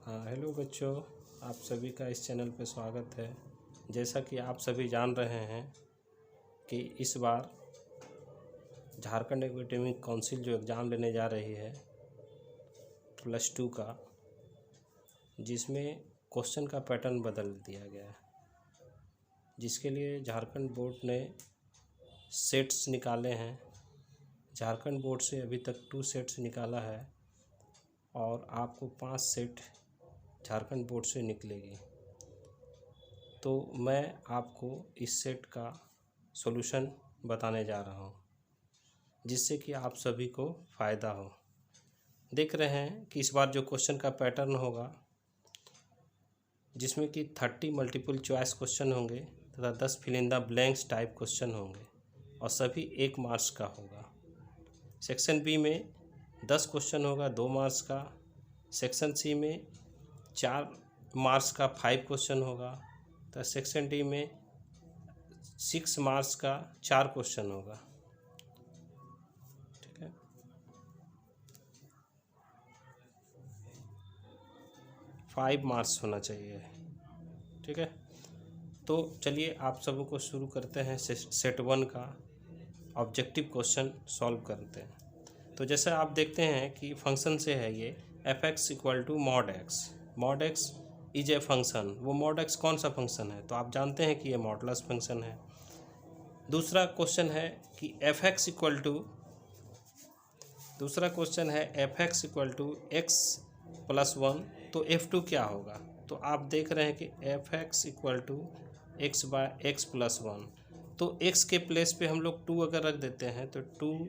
Hello बच्चों, आप सभी का इस चैनल पे स्वागत है। जैसा कि आप सभी जान रहे हैं कि इस बार झारखंड एकेडमिक काउंसिल जो एग्ज़ाम लेने जा रही है +2 का, जिसमें क्वेश्चन का पैटर्न बदल दिया गया है, जिसके लिए झारखंड बोर्ड ने सेट्स निकाले हैं। झारखंड बोर्ड से अभी तक 2 सेट्स निकाला है और आपको 5 सेट झारखंड बोर्ड से निकलेगी। तो मैं आपको इस सेट का सॉल्यूशन बताने जा रहा हूँ, जिससे कि आप सभी को फ़ायदा हो। देख रहे हैं कि इस बार जो क्वेश्चन का पैटर्न होगा, जिसमें कि 30 मल्टीपल चॉइस क्वेश्चन होंगे तथा 10 fill in the blanks type question होंगे और सभी 1 मार्क्स का होगा। सेक्शन बी में 10 क्वेश्चन होगा 2 मार्क्स का। सेक्शन सी में 4 मार्क्स का 5 क्वेश्चन होगा। तो सेक्शन डी में 6 मार्क्स का 4 क्वेश्चन होगा। ठीक है, 5 मार्क्स होना चाहिए। ठीक है, तो चलिए आप सबों को शुरू करते हैं। सेट 1 का ऑब्जेक्टिव क्वेश्चन सॉल्व करते हैं। तो जैसे आप देखते हैं कि फंक्शन से है ये f(x) = mod x। mod x is a function. वो mod x कौन सा फंक्शन है? तो आप जानते हैं कि ये मॉडुलस फंक्शन है। दूसरा क्वेश्चन है कि f(x) = x + 1, तो f2 क्या होगा? तो आप देख रहे हैं कि f(x) = x/x + 1, तो x के प्लेस पे हम लोग 2 अगर रख देते हैं तो 2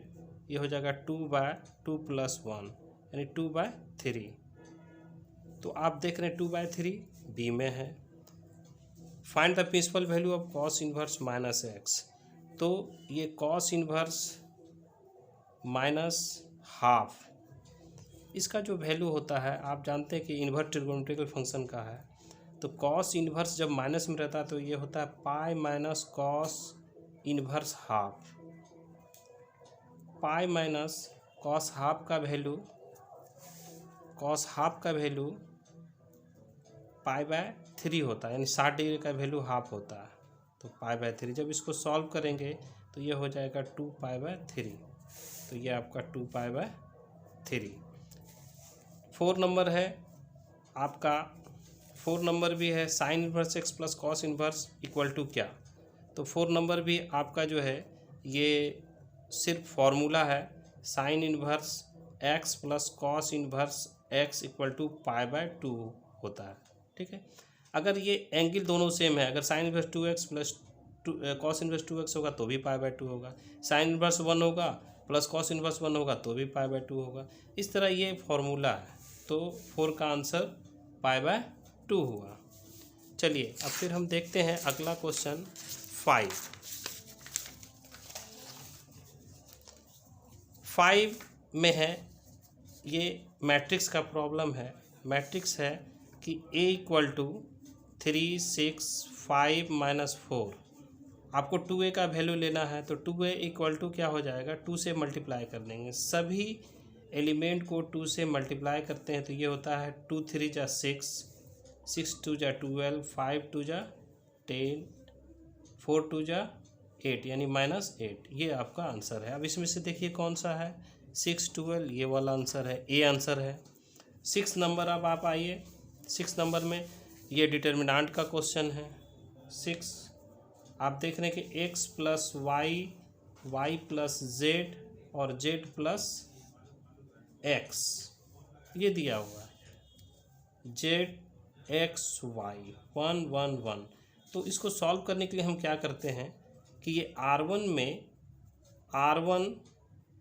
ये हो जाएगा 2/2 + 1 यानी 2/3। तो आप देख रहे हैं 2/3 बी में है। Find the principal value of cos inverse -x। तो ये cos इनवर्स -½ इसका जो वैल्यू होता है, आप जानते हैं कि इन्वर्स ट्रिगोनोमेट्रिकल फंक्शन का है। तो cos इनवर्स जब माइनस में रहता है तो ये होता है pi minus cos inverse half. Pi minus cos half का वैल्यू π/3 होता है, यानी 60 डिग्री का वैल्यू हाफ होता है। तो π/3 जब इसको सॉल्व करेंगे तो ये हो जाएगा 2π/3। तो ये आपका 2π/3। 4 नंबर है आपका। 4 नंबर भी है sine inverse x + cos inverse = क्या? तो 4 नंबर भी आपका जो है ये सिर्फ फॉर्मूला है। Sine inverse x + cos inverse x = π/2 होता है। ठीक है, अगर ये एंगल दोनों सेम है, अगर sine inverse 2x + cos inverse 2x होगा तो भी π/2 होगा, साइन इनवर्स 1 होगा प्लस cos इनवर्स 1 होगा तो भी π/2 होगा। इस तरह ये फॉर्मूला है। तो 4 का आंसर π/2 हुआ। चलिए अब फिर हम देखते हैं अगला क्वेश्चन 5 में है। ये मैट्रिक्स का प्रॉब्लम है। मैट्रिक्स है कि A = 3, 6, 5 - 4। आपको 2A का वैल्यू लेना है तो 2A = क्या हो जाएगा? 2 से मल्टीप्लाई कर देंगे। सभी एलिमेंट को 2 से मल्टीप्लाई करते हैं तो ये होता है 2 × 3 = 6, 6 × 2 = 12, 5 × 2 = 10, 4 × 2 = 8 यानी -8। ये आपका आंसर है। अब इसमें से देखिए कौन सा है? 6, 12 ये वाला आंसर है, ए आंसर है। 6 नंबर अब आप आइए। 6 नंबर में ये डिटर्मिनेंट का क्वेश्चन है। 6 आप देख रहे हैं कि x + y, y + z और z + x ये दिया हुआ है। z x y 1 1 1। तो इसको सॉल्व करने के लिए हम क्या करते हैं कि ये R1 में R1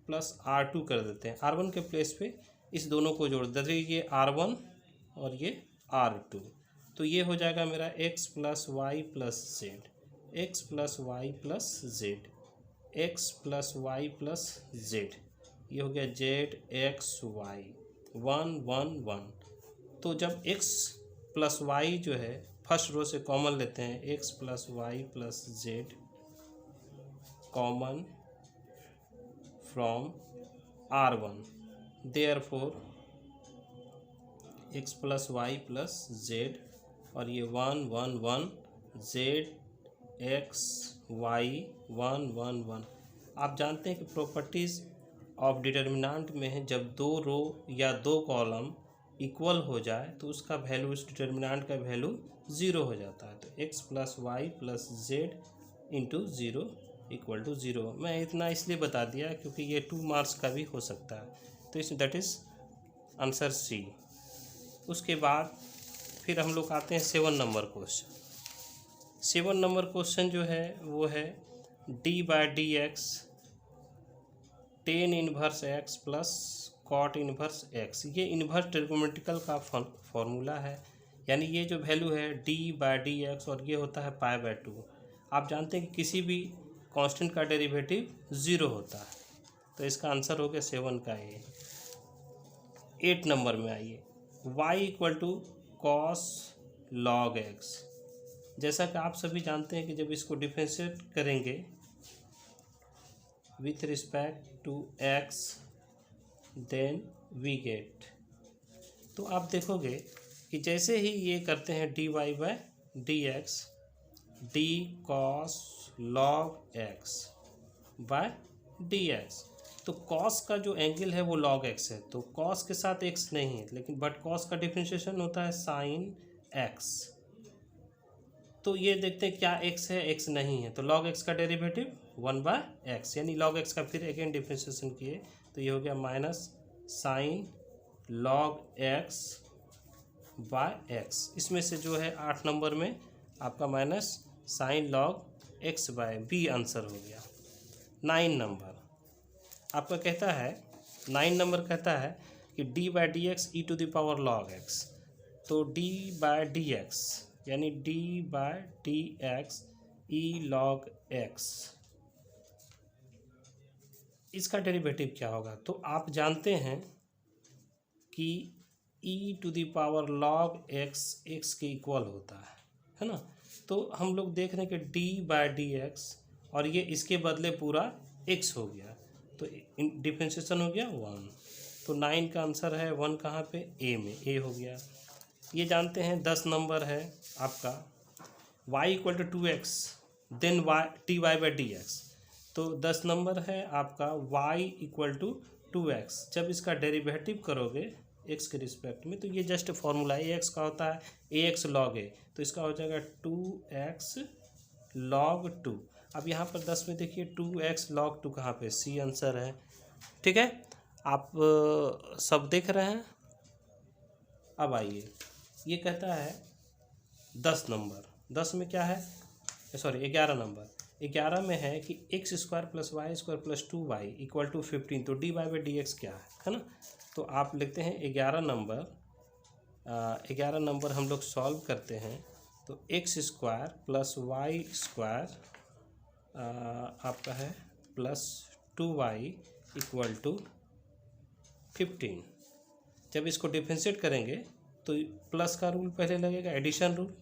+ R2 कर देते हैं। R1 के प्लेस पे इस दोनों को जोड़ देते हैं, ये R1 और ये R2। तो ये हो जाएगा मेरा x + y + z, x + y + z, x + y + z। ये हो गया z x y 1 1 1। तो जब x + y जो है फर्स्ट रो से कॉमन लेते हैं, x + y + z common from R1, therefore x plus y plus z, और ये 1 1 1 जेड एक्स वाई 1 1 1। आप जानते हैं कि प्रॉपर्टीज़ ऑफ डिटर्मिनेंट में है, जब दो रो या दो कॉलम इक्वल हो जाए तो उसका वैल्यू, उस डिटर्मिनेंट का वैल्यू ज़ीरो हो जाता है। तो x plus y plus z into zero equal to zero. मैं इतना इसलिए बता दिया क्योंकि ये 2 मार्क्स का भी हो सकता है। तो इस दैट इज़ आंसर सी। उसके बाद फिर हम लोग आते हैं 7 नंबर क्वेश्चन। 7 नंबर क्वेश्चन जो है वो है d by d x tan inverse x plus cot inverse x. ये इनवर्स ट्रिग्नोमेट्रिकल का फॉर्मूला है, यानी ये जो वैल्यू है डी बाई डी एक्स और ये होता है पाई बाई 2। आप जानते हैं कि किसी भी कांस्टेंट का डेरिवेटिव ज़ीरो होता है, तो इसका आंसर हो गया 7 का ए। 8 नंबर में आइए, y equal to cos log x. जैसा कि आप सभी जानते हैं कि जब इसको डिफरेंशिएट करेंगे with respect to x then we get, तो आप देखोगे कि जैसे ही ये करते हैं d y by d x d cos log x by d x, तो कॉस का जो एंगल है वो लॉग एक्स है, तो कॉस के साथ एक्स नहीं है, लेकिन बट कॉस का डिफरेंशिएशन होता है साइन एक्स। तो ये देखते हैं क्या एक्स है, एक्स नहीं है, तो लॉग एक्स का डेरिवेटिव 1 बाय एक्स, यानी लॉग एक्स का फिर अगेन डिफरेंशिएशन किए तो ये हो गया minus sine log x by x. इसमें से जो है 8 नंबर में आपका minus sine log x by b answer हो गया। 9 नंबर आपका कहता है, 9 नंबर कहता है कि d by d x e to the power log x, तो डी बाई डी एक्स यानी d by d x e log x, इसका डेरिवेटिव क्या होगा? तो आप जानते हैं कि e to the power log x x के इक्वल होता है ना। तो हम लोग देख रहे हैं कि डी बाई डी एक्स और ये इसके बदले पूरा एक्स हो गया, तो डिफरेंशिएशन हो गया 1। तो 9 का आंसर है 1 कहाँ पे? ए में, ए हो गया। ये जानते हैं 10 नंबर है आपका y equal to 2x then y d y by d x, तो 10 नंबर है आपका y इक्वल टू 2x। जब इसका डेरिवेटिव करोगे x के रिस्पेक्ट में तो ये जस्ट फॉर्मूला है, ax का होता है ax log a, तो इसका हो जाएगा 2x log 2। अब यहाँ पर 10 में देखिए 2x log 2 कहाँ पे? सी आंसर है। ठीक है, आप सब देख रहे हैं। अब आइए, ये कहता है 10 नंबर, 10 में क्या है, सॉरी 11 नंबर, 11 में है कि x square plus y square plus 2y equal to 15, तो d y by d x क्या है ना। तो आप लिखते हैं 11 नंबर, 11 नंबर हम लोग सॉल्व करते हैं, तो x square plus y square आपका है प्लस 2y इक्वल टू 15। जब इसको डिफरेंशिएट करेंगे तो प्लस का रूल पहले लगेगा, addition rule,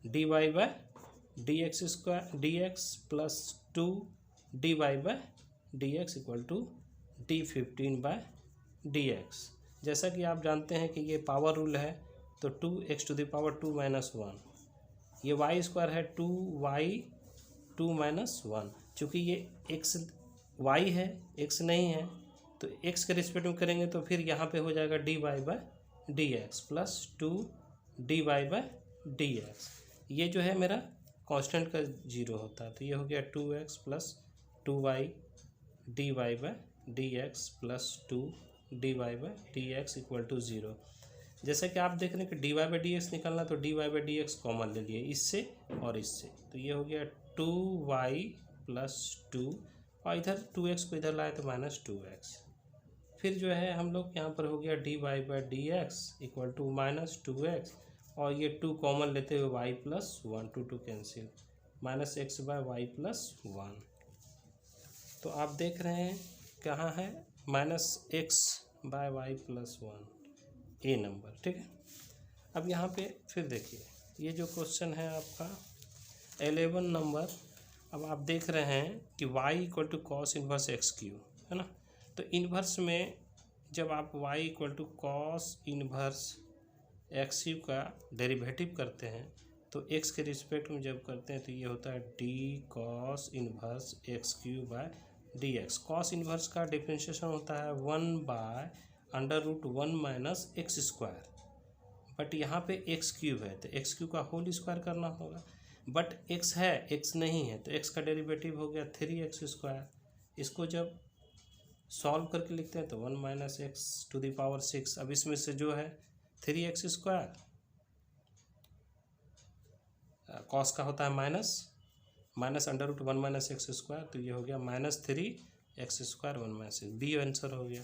d y by d x square d x plus 2 d y by d x equal to d 15 by d x. जैसा कि आप जानते हैं कि ये पावर रूल है, तो 2x to the power 2 minus 1, ये वाई स्क्वायर है 2y 2 माइनस 1, चूँकि ये x y है x नहीं है, तो x के रिस्पेक्ट में करेंगे तो फिर यहाँ पे हो जाएगा d y by d x plus 2 d y by d x. ये जो है मेरा कांस्टेंट का 0 होता है, तो ये हो गया 2x plus 2y d y by d x plus 2 d y by d x equal to 0। जैसा कि आप देख रहे हैं कि d y by d x निकालना, तो d y by d x common ले लिए इससे और इससे, तो ये हो गया 2y प्लस 2 और इधर 2x को इधर लाए तो माइनस 2x। फिर जो है हम लोग यहाँ पर हो गया d y by d x equal to minus 2x और ये 2 कॉमन लेते हुए y plus 1, 2 cancel, minus x by y plus 1। तो आप देख रहे हैं कहाँ है, minus x by y plus 1, A number. ठीक है, अब यहाँ पे फिर देखिए ये जो क्वेश्चन है आपका 11 नंबर। अब आप देख रहे हैं कि y equal to cos inverse x cube है ना, तो इन्वर्स में जब आप y equal to cos inverse x cube का डेरिवेटिव करते हैं तो एक्स के रिस्पेक्ट में जब करते हैं तो ये होता है D cos inverse x cube by d x. Cos inverse का डिफ्रेंशिएशन होता है 1/√1 माइनस एक्स स्क्वायर, बट यहाँ पे एक्स क्यूब है तो एक्स क्यूब का होल स्क्वायर करना होगा, बट एक्स है एक्स नहीं है तो एक्स का डेरिवेटिव हो गया 3x²। इसको जब सॉल्व करके लिखते हैं तो 1 minus x to the power 6। अब इसमें से जो है 3x², कॉस का होता है -√1 माइनस x², तो ये हो गया -3x², 1 minus x, B answer हो गया।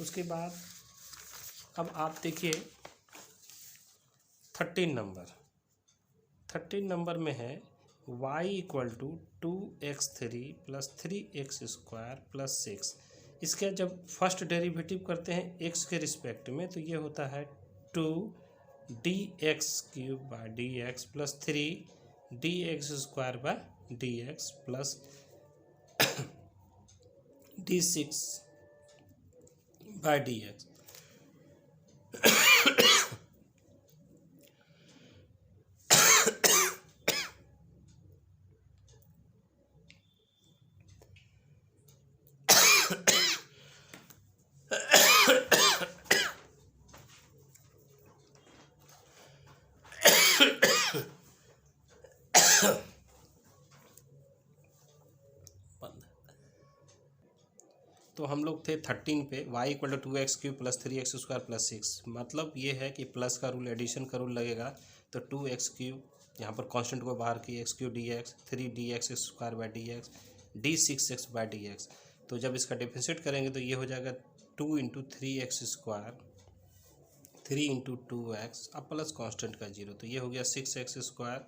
उसके बाद अब आप देखिए 13 नंबर में है y = 2x3 + 3x² + 6। इसका जब फर्स्ट डेरिवेटिव करते हैं x के रिस्पेक्ट में तो ये होता है 2dx³ / dx + 3dx² / dx + d6 / dx। तो हम लोग थे 13 पे y = 2x³ + 3x² + 6। मतलब ये है कि प्लस का रूल, एडिशन का रूल लगेगा तो 2x³ यहाँ पर कांस्टेंट को बाहर की x³ dx, 3dx² / dx, d6x / dx। तो जब इसका डिफरेंशिएट करेंगे तो ये हो जाएगा 2 × 3x², 3 × 2x, अब प्लस कांस्टेंट का 0, तो ये हो गया 6x²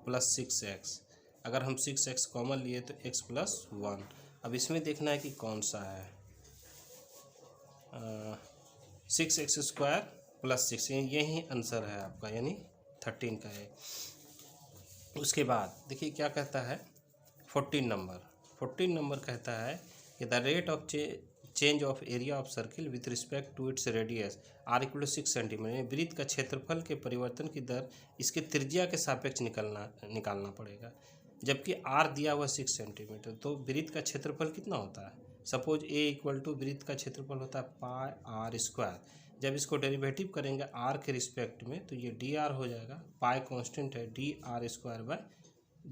+ 6x। अगर हम 6x कॉमन लिए तो x + 1। अब इसमें देखना है कि कौन सा है 6x² + 6, यही आंसर है आपका, यानी 13 का है। उसके बाद देखिए क्या कहता है 14 नंबर कहता है कि the rate of change of area of circle with respect to its radius r = 6 centimetre. वृत्त का क्षेत्रफल के परिवर्तन की दर इसके त्रिज्या के सापेक्ष निकालना पड़ेगा, जबकि r दिया हुआ 6 सेंटीमीटर। तो वृत्त का क्षेत्रफल कितना होता है? सपोज a = वृत्त का क्षेत्रफल होता है πr²। जब इसको डेरिवेटिव करेंगे r के रिस्पेक्ट में तो ये dr हो जाएगा, पाई कांस्टेंट है, dr² /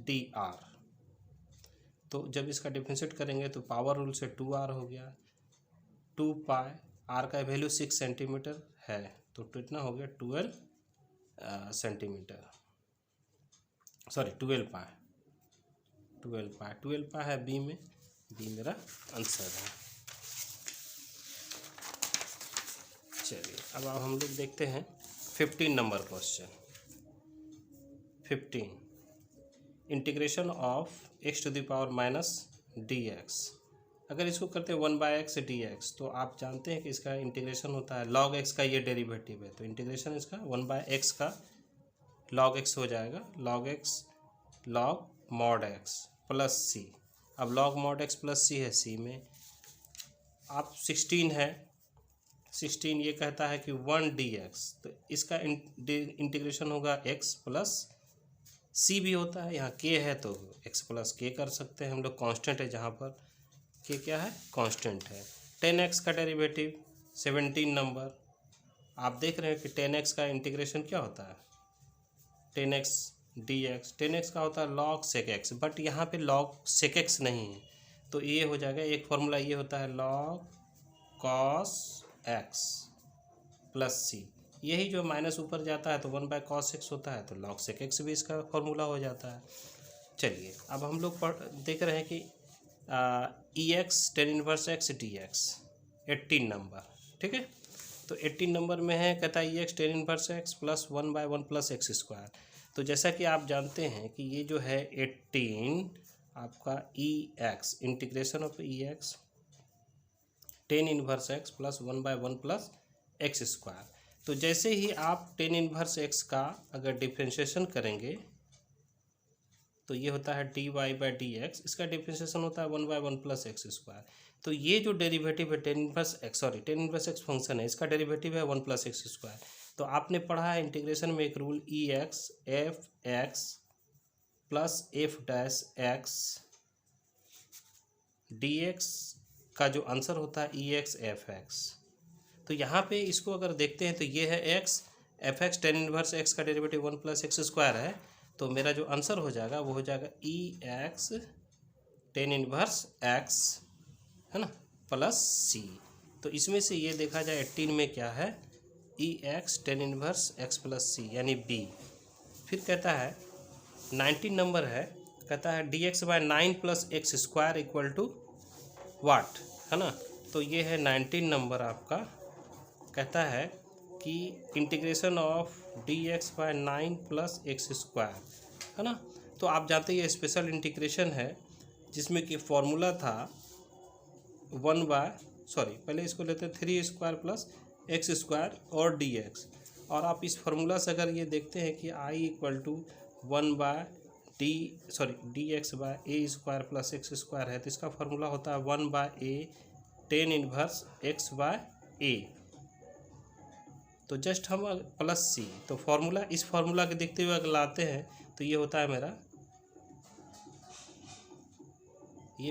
dr। तो जब इसका डिफरेंशिएट करेंगे तो पावर रूल से 2r हो गया, 2π, r का वैल्यू 6 सेंटीमीटर है तो कितना हो गया 12 सेंटीमीटर, सॉरी 12π है बी में, बी मेरा आंसर है। चलिए अब हम लोग देखते हैं 15 number question. 15 integration of x⁻⁻ dx। अगर इसको करते हैं 1/x dx तो आप जानते हैं कि इसका इंटीग्रेशन होता है log x का, ये डेरिवेटिव है तो इंटीग्रेशन इसका 1/x का log x हो जाएगा, log x log mod x plus c। अब log mod x plus c है, c में आप 16 है, 16 ये कहता है कि 1 dx, तो इसका इंटीग्रेशन होगा x प्लस c भी होता है, यहाँ k है तो x प्लस k कर सकते हैं हम लोग, कांस्टेंट है जहाँ पर k क्या है, कांस्टेंट है। 10x का डेरिवेटिव 17 नंबर, आप देख रहे हैं कि 10x का इंटीग्रेशन क्या होता है 10x dx, 10x का होता है log sec x, बट यहाँ पे log sec x नहीं है तो ये हो जाएगा, एक फॉर्मूला ये होता है log cos x plus c, यही जो माइनस ऊपर जाता है तो 1/cos x होता है तो log sec x भी इसका फॉर्मूला हो जाता है। चलिए अब हम लोग देख रहे हैं कि ex tan inverse x dx 18 number, ठीक है। तो 18 नंबर में है कहता है ex tan inverse x + 1/1 + x²। तो जैसा कि आप जानते हैं कि ये जो है 18 आपका ex integration of ex tan inverse x + 1/1 + x²। तो जैसे ही आप tan inverse x का अगर डिफ्रेंशिएशन करेंगे तो ये होता है dy/dx, इसका डिफ्रेंशिएशन होता है 1/1 + x²। तो ये जो डेरिवेटिव है tan inverse x फंक्शन है, इसका डेरिवेटिव है 1 + x²। तो आपने पढ़ा है इंटीग्रेशन में एक rule e x f x plus f dash x d x का जो आंसर होता है ई एक्स एफ एक्स। तो यहाँ पे इसको अगर देखते हैं तो ये है x, f x tan inverse x का डेरिवेटिव 1 + x² है, तो मेरा जो आंसर हो जाएगा वो हो जाएगा ई एक्स टेन इनवर्स एक्स, है ना, प्लस सी। तो इसमें से ये देखा जाए 18 में क्या है, e x tan inverse x plus c यानी बी। फिर कहता है 19 नंबर है, कहता है d x by 9 + x² equal to what, है ना। तो ये है 19 नंबर आपका, कहता है कि integration of d x by 9 + x², है ना। तो आप जानते हैं ये स्पेशल इंटीग्रेशन है जिसमें कि फॉर्मूला था पहले इसको लेते हैं 3² + x² और dx। और आप इस फार्मूला से अगर ये देखते हैं कि i = 1/d dx bye a² + x² है, तो इसका फार्मूला होता है 1/a टेन इनवर्स x/a। तो जस्ट हम प्लस सी, तो फार्मूला इस फार्मूला के देखते हुए अगर लाते हैं तो ये होता है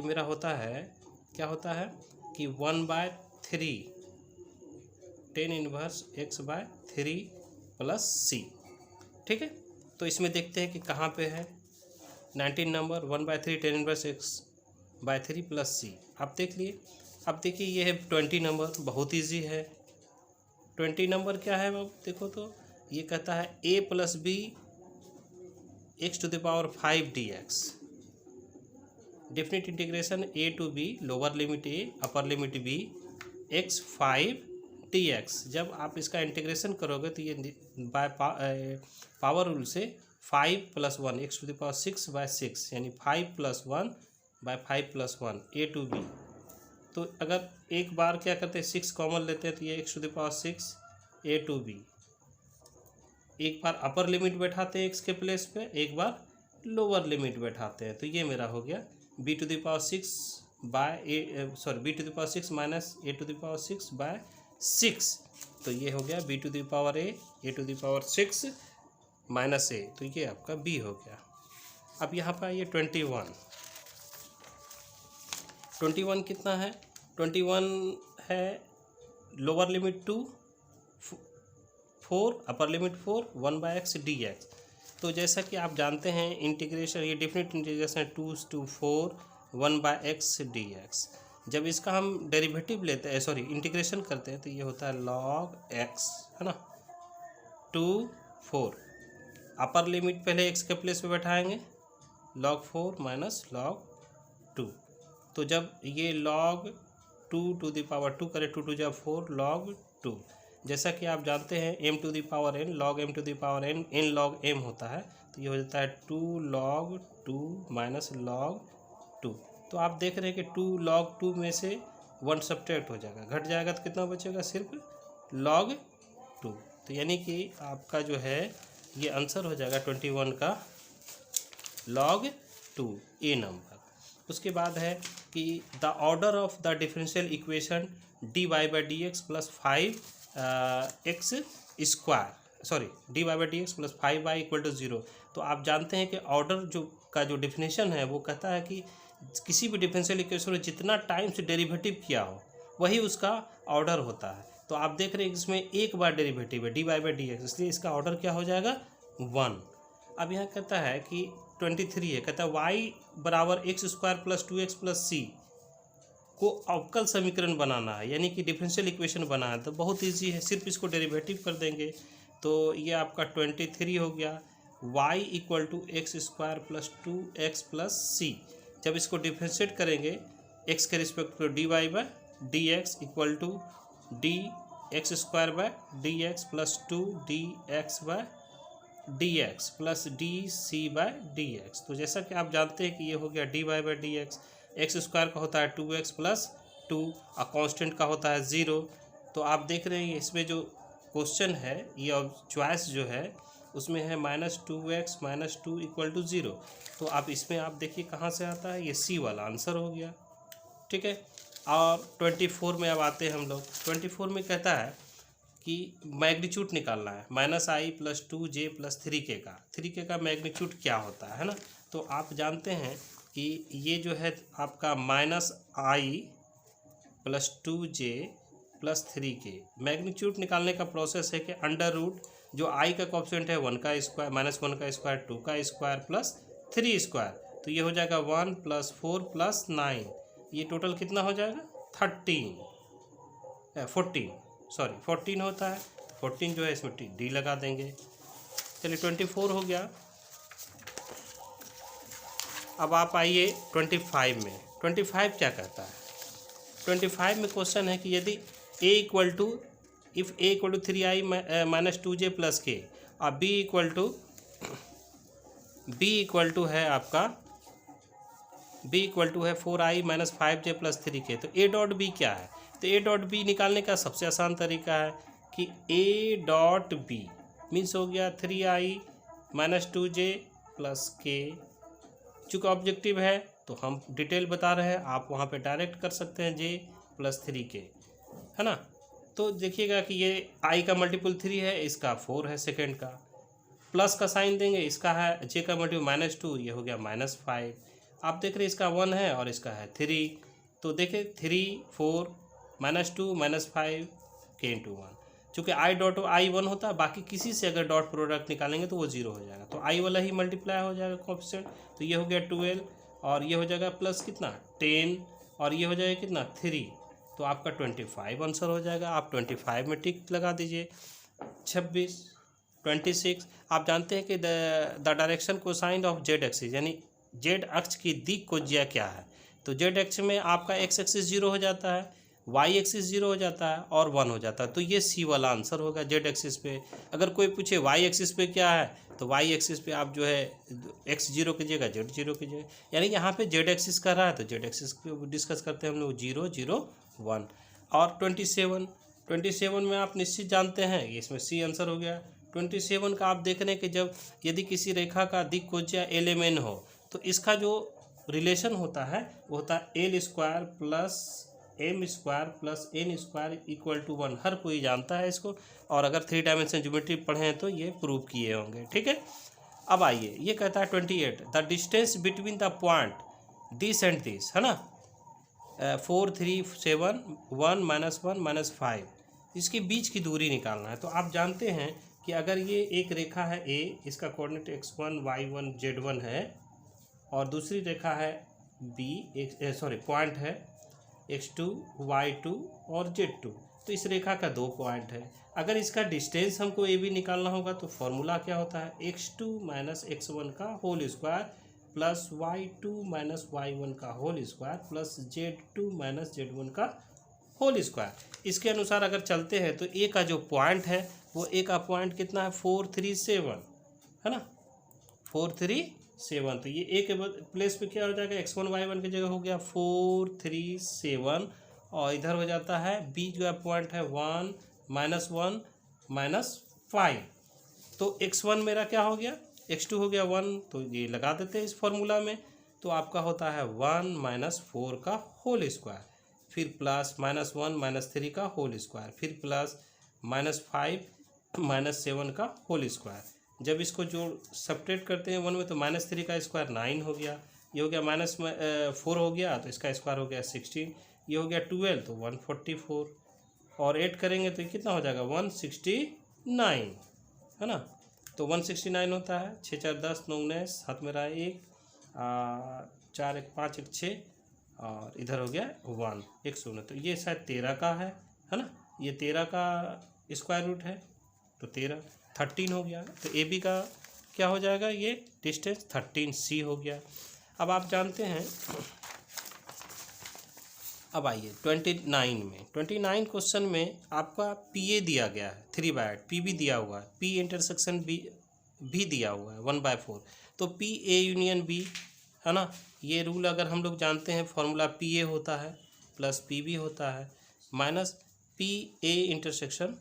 मेरा होता है क्या होता है कि 1/3 टेन इनवर्स x/3 प्लस सी। ठीक है, तो इसमें देखते हैं कि कहाँ पे है 19 number 1/3 tan inverse x/3 plus c. आप देख लिए। अब देखिए ये है 20 नंबर, बहुत ईजी है। 20 नंबर क्या है अब देखो तो, ये कहता है a + b x⁵ dx। Definite integration a to b lower limit a upper limit b x5 dx। जब आप इसका इंटीग्रेशन करोगे तो ये बाय पावर रूल से 5 + 1 x⁶/6 यानी 5 + 1 / 5 + 1 a to b। तो अगर एक बार क्या करते हैं 6 कॉमन लेते हैं तो ये x⁶ a to b। एक बार अपर लिमिट बैठाते हैं x के प्लेस पे, एक बार लोअर लिमिट बैठाते हैं, तो ये मेरा हो गया b⁶ - a⁶/6। तो ये हो गया b⁶ a⁶ - a, तो ये आपका b हो गया। अब यहाँ पर आइए 21 कितना है, 21 है lower limit 2 4 upper limit 4 1/x dx। तो जैसा कि आप जानते हैं इंटीग्रेशन, ये डेफिनेट इंटीग्रेशन है 2 to 4 1/x dx। जब इसका हम डेरिवेटिव लेते हैं इंटीग्रेशन करते हैं तो ये होता है log x, है ना, 2 4। अपर लिमिट पहले x के प्लेस पे बैठाएंगे log 4 - log 2। तो जब ये log 2 to the power 2 करें 2 × 4 log 2। जैसा कि आप जानते हैं m to the power n log m to the power n n log m होता है, तो ये हो जाता है 2 log 2 - log 2। तो आप देख रहे हैं कि 2 log 2 में से 1 सब्ट्रैक्ट हो जाएगा, घट जाएगा, तो कितना बचेगा, सिर्फ log 2। तो यानी कि आपका जो है ये आंसर हो जाएगा 21 का log 2 ए नंबर। उसके बाद है कि the order of the differential equation dy/dx + 5x² dy/dx + 5y = 0। तो आप जानते हैं कि ऑर्डर का जो डिफिनेशन है वो कहता है कि किसी भी डिफरेंशियल इक्वेशन में जितना टाइम से डेरिवेटिव किया हो वही उसका ऑर्डर होता है। तो आप देख रहे हैं इसमें एक बार डेरिवेटिव है dy/dx, इसलिए इसका ऑर्डर क्या हो जाएगा 1। अब यहाँ कहता है कि 23 है, कहता है y = x² + 2x + c को अवकल समीकरण बनाना है, यानी कि डिफरेंशियल इक्वेशन बनाना है। तो बहुत इजी है, सिर्फ इसको डेरिवेटिव कर देंगे तो ये आपका 23 हो गया y = x² + 2x + c। जब इसको डिफरेंशिएट करेंगे x के रिस्पेक्ट में dy/dx = dx² + 2dx/dx + dc/dx। तो जैसा कि आप जानते हैं कि ये हो गया dy/dx, x² का होता है 2x + 2 और कांस्टेंट का होता है 0। तो आप देख रहे हैं इसमें जो क्वेश्चन है ये चॉइस जो है उसमें है -2x - 2 = 0। तो आप इसमें आप देखिए कहाँ से आता है, ये सी वाला आंसर हो गया। ठीक है, और 24 में अब आते हैं हम लोग। 24 में कहता है कि मैग्नीट्यूड निकालना है -i+2j+3k का 3k का मैग्नीट्यूड क्या होता है ना। तो आप जानते हैं कि ये जो है आपका -i+2j+3k मैग्नीट्यूड निकालने का प्रोसेस है कि अंडर रूट जो i का कोएफिशिएंट है 1 का स्क्वायर -1 का स्क्वायर 2 का स्क्वायर प्लस 3 स्क्वायर, तो ये हो जाएगा 1 + 4 + 9, ये टोटल कितना हो जाएगा 14 होता है। 14 जो है इसमें डी लगा देंगे। चलिए 24 हो गया। अब आप आइए 25 में। 25 क्या कहता है? 25 में क्वेश्चन है कि यदि a = if a = 3i - 2j + k और b = है आपका है 4i - 5j + 3k। तो a डॉट b क्या है? तो a डॉट b निकालने का सबसे आसान तरीका है कि a डॉट b मीन्स हो गया 3i - 2j + k। चूँकि ऑब्जेक्टिव है तो हम डिटेल बता रहे हैं, आप वहाँ पे डायरेक्ट कर सकते हैं j + 3k, है ना। तो देखिएगा कि ये i का मल्टीपल 3 है, इसका 4 है सेकेंड का, प्लस का साइन देंगे, इसका है j का मल्टीपल -2, ये हो गया -5। आप देख रहे हैं इसका 1 है और इसका है 3, तो देखिए 3 4 -2 -5 k × 1। चूँकि i डॉट i 1 होता है, बाकी किसी से अगर डॉट प्रोडक्ट निकालेंगे तो वो 0 हो जाएगा, तो i वाला ही मल्टीप्लाई हो जाएगा कोएफिशिएंट। तो ये हो गया 12 और ये हो जाएगा प्लस कितना 10 और ये हो जाएगा कितना 3, तो आपका 25 आंसर हो जाएगा। आप 25 में टिक लगा दीजिए। 26 26 आप जानते हैं कि the direction cosine of Z axis, यानी जेड अक्ष की दिक् कोज्या क्या है? तो जेड अक्ष में आपका एक्स एक्सिस 0 हो जाता है, वाई एक्सिस 0 हो जाता है और 1 हो जाता है, तो ये सी वाला आंसर होगा जेड एक्सिस पे। अगर कोई पूछे वाई एक्सिस पे क्या है, तो वाई एक्सिस पे आप जो है एक्स 0 कीजिएगा, जेड 0 कीजिएगा, यानी यहाँ पे जेड एक्सिस कर रहा है तो जेड एक्सिस पे डिस्कस करते हैं हम लोग 0 0 1। और 27 में आप निश्चित जानते हैं इसमें सी आंसर हो गया। 27 का आप देख रहे हैं कि जब यदि किसी रेखा का दिक् कोज्या LMN हो तो इसका जो रिलेशन होता है वो होता है L² + M² + N² = 1। हर कोई जानता है इसको, और अगर 3 डायमेंशन ज्योमेट्री पढ़े हैं तो ये प्रूव किए होंगे, ठीक है। अब आइए, ये कहता है 28 the distance between the point this and this, है ना, 4 3 7 1 -1 -5, इसके बीच की दूरी निकालना है। तो आप जानते हैं कि अगर ये एक रेखा है A, इसका कोऑर्डिनेट x1 y1 z1 है, और दूसरी रेखा है B, पॉइंट है x2 y2 और z2, तो इस रेखा का 2 पॉइंट है। अगर इसका डिस्टेंस हमको AB निकालना होगा तो फॉर्मूला क्या होता है, x2 - x1 का whole square plus y2 - y1 का whole square plus z2 - z1 का होल स्क्वायर। इसके अनुसार अगर चलते हैं तो ए का जो पॉइंट है वो ए का पॉइंट कितना है 4 3 7, है ना, 4 3 7। तो ये ए के प्लेस पे क्या हो जाएगा, x1 y1 की जगह हो गया 4 3 7, और इधर हो जाता है बी जो है पॉइंट है 1 -1 -5। तो x1 मेरा क्या हो गया, x2 हो गया 1, तो ये लगा देते हैं इस फॉर्मूला में। तो आपका होता है 1 -4 का होल स्क्वायर, फिर प्लस -1 -3 का होल स्क्वायर, फिर प्लस -5 -7 का होल स्क्वायर। जब इसको जो सब्ट्रैक्ट करते हैं 1 में तो -3 का स्क्वायर 9 हो गया, ये हो गया -4 हो गया तो इसका स्क्वायर हो गया 16, ये हो गया 12 तो 144, और 8 करेंगे तो कितना हो जाएगा 169, है ना। तो 169 होता है। 6 4 10 9 19, हाथ में रहा 1 4 1 5 1 6, और इधर हो गया 1 1 0, तो ये शायद 13 का है ना, ये 13 का स्क्वायर रूट है, तो 13 हो गया। तो ए बी का क्या हो जाएगा, ये डिस्टेंस 13C हो गया। अब आप जानते हैं, अब आइए 29 क्वेश्चन में आपका PA दिया गया है 3/8, PB दिया हुआ है, P इंटरसेक्शन भी दिया हुआ है 1/4, तो PA यूनियन B, है ना। ये रूल अगर हम लोग जानते हैं, फॉर्मूला PA होता है प्लस PB होता है माइनस PA इंटरसेक्शन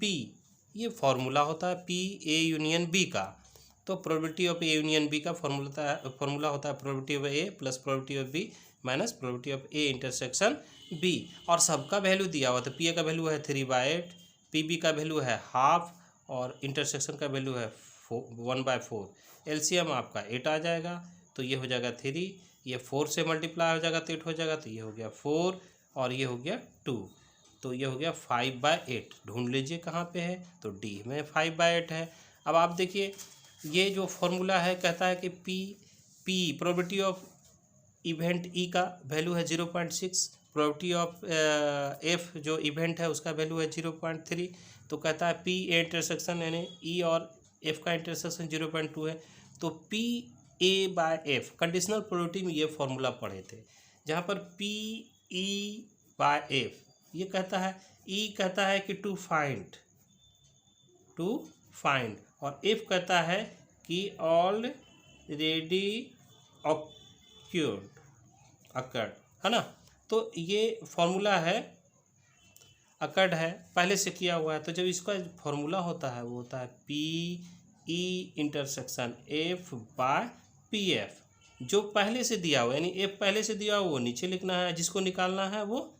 B, ये फॉर्मूला होता है PA यूनियन B का। तो probability of A union B का फॉर्मूला होता है probability of A plus probability of B minus probability of A intersection B, और सबका वैल्यू दिया हुआ, तो PA का वैल्यू है 3/8, पी का वैल्यू है हाफ और इंटरसेक्शन का वैल्यू है 1/4। एलसीएम आपका 8 आ जाएगा, तो ये हो जाएगा 3, ये 4 से मल्टीप्लाई हो जाएगा तो 8 हो जाएगा, तो ये हो गया 4 और ये हो गया 2, तो ये हो गया 5/8। ढूंढ लीजिए कहाँ पे है, तो डी में 5/8 है। अब आप देखिए ये जो फॉर्मूला है कहता है कि P probability of event E का वैल्यू है 0.6, प्रोबेबिलिटी ऑफ एफ जो इवेंट है उसका वैल्यू है 0.3, तो कहता है पी ए इंटरसेक्शन यानी ई और एफ का इंटरसेक्शन 0.2 है, तो P A by F conditional probability में ये फॉर्मूला पढ़े थे, जहाँ पर पी ई बाय एफ ये कहता है, ई कहता है कि टू फाइंड और एफ कहता है कि ऑलरेडी अकर्ड है ना। तो ये फॉर्मूला है अकर्ड है, पहले से किया हुआ है, तो जब इसका फॉर्मूला होता है वो होता है P E intersection F by P F, जो पहले से दिया हुआ यानी एफ पहले से दिया हुआ वो नीचे लिखना है, जिसको निकालना है वो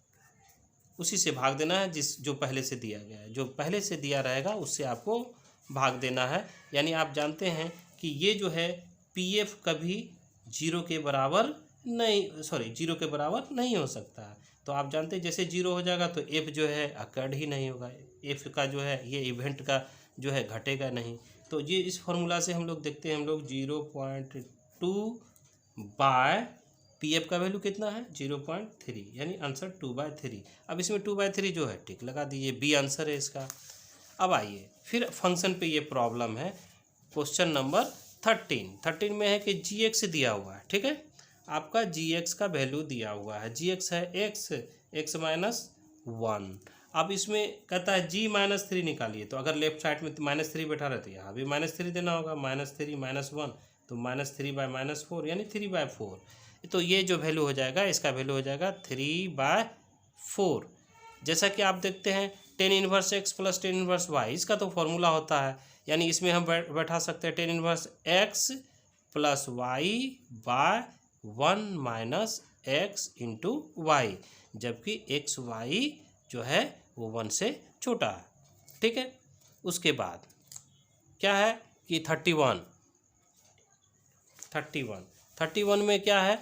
उसी से भाग देना है जो पहले से दिया गया है, जो पहले से दिया रहेगा उससे आपको भाग देना है। यानी आप जानते हैं कि ये जो है पी एफ कभी जीरो के बराबर नहीं हो सकता है, तो आप जानते हैं जैसे जीरो हो जाएगा तो एफ जो है अकर्ड ही नहीं होगा, एफ का जो है ये इवेंट का जो है घटेगा नहीं। तो ये इस फॉर्मूला से हम लोग देखते हैं, हम लोग 0.2 बाय पी एफ का वैल्यू कितना है 0.3, यानी आंसर 2/3। अब इसमें 2/3 जो है टिक लगा दीजिए, बी आंसर है इसका। अब आइए फिर फंक्शन पे ये प्रॉब्लम है, क्वेश्चन नंबर 13 में है कि जी एक्स दिया हुआ है, ठीक है, आपका जी एक्स का वैल्यू दिया हुआ है, जी एक्स है एक्स -1। अब इसमें कहता है जी -3 निकालिए, तो अगर लेफ्ट साइड में -3 बैठा रहता है यहाँ भी -3 देना होगा, -3 -1 तो -3/-4 यानी 3/4, तो ये जो वैल्यू हो जाएगा इसका वैल्यू हो जाएगा 3/4। जैसा कि आप देखते हैं tan inverse x plus tan inverse y इसका तो फॉर्मूला होता है, यानी इसमें हम बैठा सकते हैं tan inverse x plus y/1 - x into y, जबकि x y जो है वो 1 से छोटा है, ठीक है। उसके बाद क्या है कि 31 में क्या है,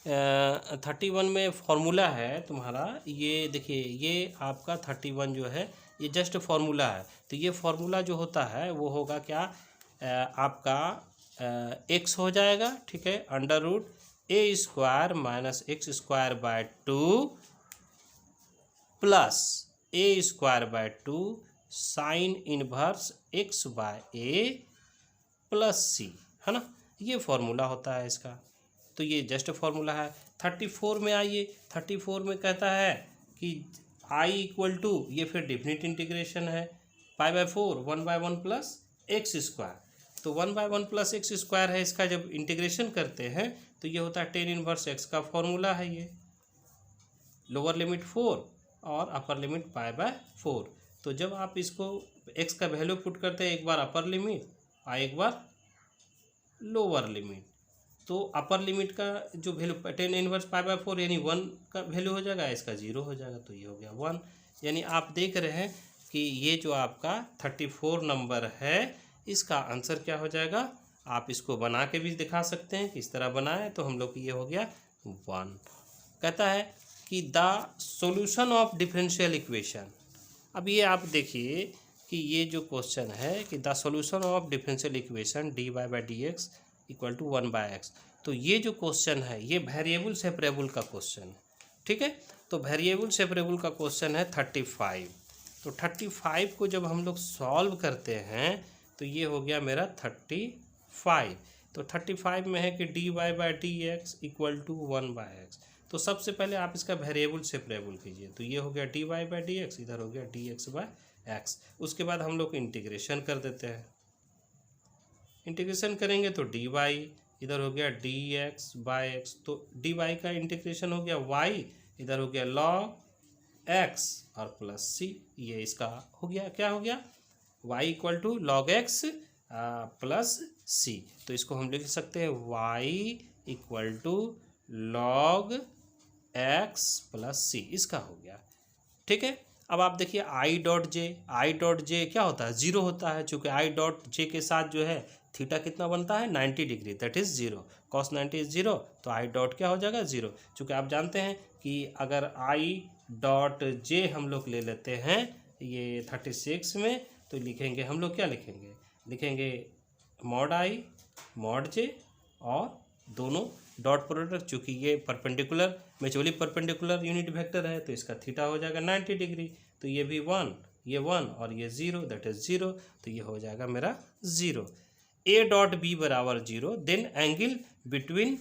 31 में फॉर्मूला है तुम्हारा, ये देखिए ये आपका 31 जो है ये जस्ट फॉर्मूला है, तो ये फॉर्मूला जो होता है वो होगा क्या, आपका x हो जाएगा, ठीक है, √a² - x² / 2 plus a² / 2 sine inverse x/a plus c, है ना, ये फॉर्मूला होता है इसका, तो ये जस्ट फॉर्मूला है। 34 में आइए, 34 में कहता है कि i = ये फिर डेफिनेट इंटीग्रेशन है, π/4 1/1 प्लस x², तो 1/1 प्लस x² है, इसका जब इंटीग्रेशन करते हैं तो ये होता है tan इनवर्स x का फॉर्मूला है, ये लोअर लिमिट 4 और अपर लिमिट π/4, तो जब आप इसको x का वैल्यू पुट करते हैं, एक बार अपर लिमिट और एक बार लोअर लिमिट, तो अपर लिमिट का जो वैल्यू tan इनवर्स π/4 यानी 1 का वैल्यू हो जाएगा, इसका 0 हो जाएगा, तो ये हो गया 1। यानी आप देख रहे हैं कि ये जो आपका 34 नंबर है इसका आंसर क्या हो जाएगा, आप इसको बना के भी दिखा सकते हैं, किस तरह बनाए, तो हम लोग ये हो गया 1। कहता है कि the solution of differential equation, अब ये आप देखिए कि ये जो क्वेश्चन है कि the solution of differential equation dy/dx = 1/x, तो ये जो क्वेश्चन है ये वेरिएबल सेपरेबल का क्वेश्चन है, ठीक है, तो वेरिएबल सेपरेबल का क्वेश्चन है 35, तो 35 को जब हम लोग सॉल्व करते हैं तो ये हो गया मेरा 35, तो 35 में है कि dy/dx = 1/x, तो सबसे पहले आप इसका वेरिएबल सेपरेबल कीजिए, तो ये हो गया dy/dx, इधर हो गया dx/x, उसके बाद हम लोग इंटीग्रेशन कर देते हैं, इंटीग्रेशन करेंगे तो dy इधर हो गया dx/x, तो dy का इंटीग्रेशन हो गया y, इधर हो गया log x और प्लस c, ये इसका हो गया, क्या हो गया y = log x plus c, तो इसको हम लिख सकते हैं y = log x plus c, इसका हो गया, ठीक है। अब आप देखिए आई डॉट जे क्या होता है, जीरो होता है, चूँकि आई डॉट जे के साथ जो है थीटा कितना बनता है 90 degree, that is zero, cos 90 is zero, तो आई डॉट क्या हो जाएगा जीरो। चूँकि आप जानते हैं कि अगर आई डॉट जे हम लोग ले लेते हैं ये 36 में, तो लिखेंगे हम लोग क्या लिखेंगे, लिखेंगे मॉड आई मॉड जे और दोनों डॉट प्रोडक्ट, चूँकि ये perpendicular mutually perpendicular unit vector है तो इसका थीटा हो जाएगा 90 डिग्री, तो ये भी 1 ये 1 और ये 0 दैट इज 0, तो ये हो जाएगा मेरा 0। ए डॉट बी बराबर 0 then angle between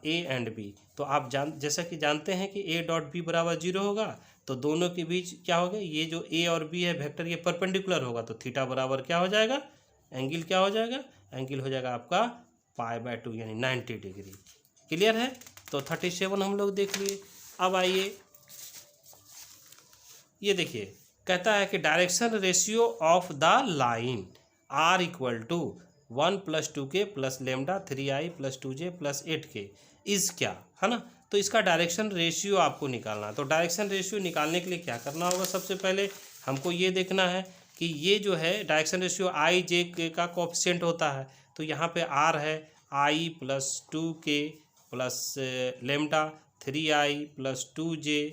a and b, तो आप जैसा कि जानते हैं कि ए डॉट बी बराबर 0 होगा तो दोनों के बीच क्या होगा, ये जो ए और बी है वेक्टर ये परपेंडिकुलर होगा, तो थीटा बराबर क्या हो जाएगा, एंगल क्या हो जाएगा, एंगल हो जाएगा आपका π/2 यानी 90 डिग्री। क्लियर है, तो 37 हम लोग देख लिए। अब आइए ये देखिए, कहता है कि direction ratio of the line are equal to 1 + 2k + lambda 3i + 2j + 8k is क्या, है ना। तो इसका डायरेक्शन रेशियो आपको निकालना है। तो डायरेक्शन रेशियो निकालने के लिए क्या करना होगा, सबसे पहले हमको ये देखना है कि ये जो है डायरेक्शन रेशियो आई जे का कोएफिशिएंट होता है, तो यहाँ पे आर है i + 2k + lambda 3i + 2j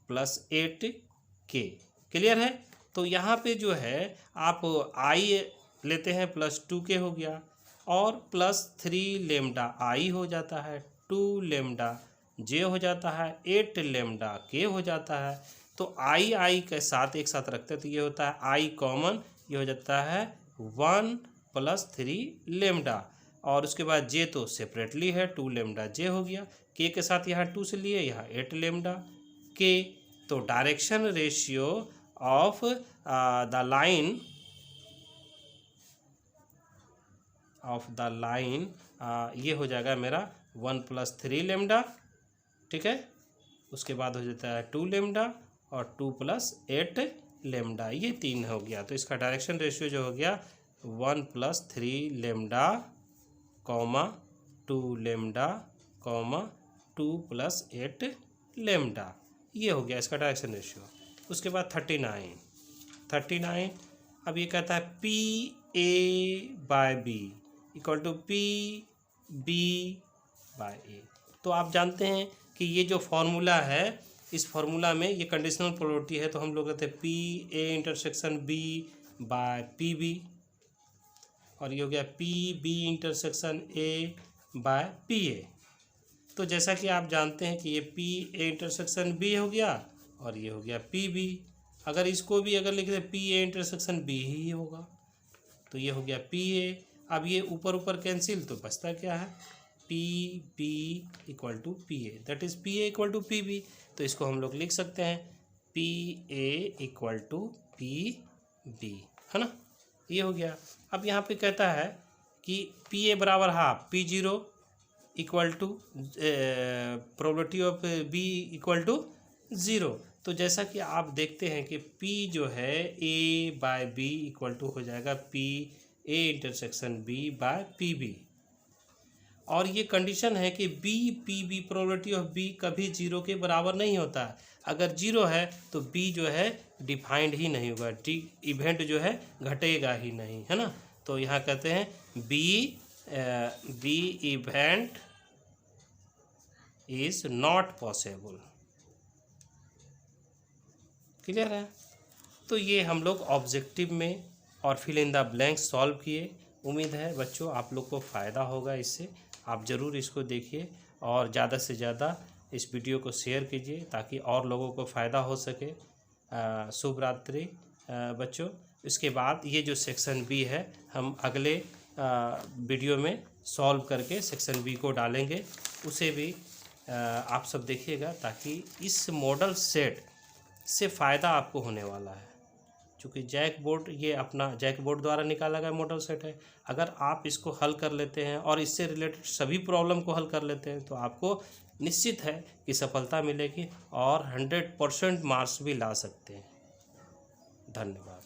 + 8k। Clear है, तो यहाँ पे जो है आप i लेते हैं +2k हो गया और +3 लेमडा i हो जाता है, 2 लेमडा j हो जाता है, 8 लेमडा k हो जाता है। तो i के साथ एक साथ रखते हैं तो ये होता है i कॉमन, ये हो जाता है 1 + 3 लेमडा और उसके बाद j तो सेपरेटली है 2 लेमडा j हो गया, k के साथ यहाँ 2 से लिए यहाँ 8 लेमडा k। तो direction ratio of the line ये हो जाएगा मेरा 1 + 3 लेमडा, ठीक है, उसके बाद हो जाता है 2 लेमडा और 2 + 8 लेमडा, ये 3 हो गया। तो इसका डायरेक्शन रेशियो जो हो गया 1 + 3 लेमडा, 2 लेमडा, 2 + 8 लेमडा, ये हो गया इसका डायरेक्शन रेशियो। उसके बाद 39, अब ये कहता है PA/B = PB/A। तो आप जानते हैं कि ये जो फार्मूला है, इस फार्मूला में ये कंडीशनल प्रोबेबिलिटी है, तो हम लोग कहते हैं PA/B/PB और ये हो गया PB/A/PA। तो जैसा कि आप जानते हैं कि ये PA/B हो गया और ये हो गया PB, अगर इसको भी अगर लिख दें PA/B ही होगा, तो ये हो गया PA। अब ये ऊपर ऊपर कैंसिल, तो बचता क्या है PB = PA, that is PA = PB। तो इसको हम लोग लिख सकते हैं PA = PB, है ना, ये हो गया। अब यहाँ पे कहता है कि PA बराबर half P0 = probability of B = 0। तो जैसा कि आप देखते हैं कि P जो है A/B = हो जाएगा PA/B/PB और ये कंडीशन है कि PB प्रोबेबिलिटी ऑफ B कभी 0 के बराबर नहीं होता है। अगर 0 है तो B जो है डिफाइंड ही नहीं होगा, इवेंट जो है घटेगा ही नहीं, है ना। तो यहाँ कहते हैं B event is not possible. Clear है, तो ये हम लोग ऑब्जेक्टिव में और fill in the blank solve किए। उम्मीद है बच्चों आप लोग को फ़ायदा होगा इससे, आप ज़रूर इसको देखिए और ज़्यादा से ज़्यादा इस वीडियो को शेयर कीजिए ताकि और लोगों को फ़ायदा हो सके। शुभ रात्रि बच्चों। इसके बाद ये जो सेक्शन बी है हम अगले वीडियो में सॉल्व करके सेक्शन बी को डालेंगे, उसे भी आप सब देखिएगा ताकि इस मॉडल सेट से फ़ायदा आपको होने वाला है। चूँकि जैक बोर्ड ये अपना जैक बोर्ड द्वारा निकाला गया मॉडल सेट है, अगर आप इसको हल कर लेते हैं और इससे रिलेटेड सभी प्रॉब्लम को हल कर लेते हैं तो आपको निश्चित है कि सफलता मिलेगी और 100% मार्क्स भी ला सकते हैं। धन्यवाद।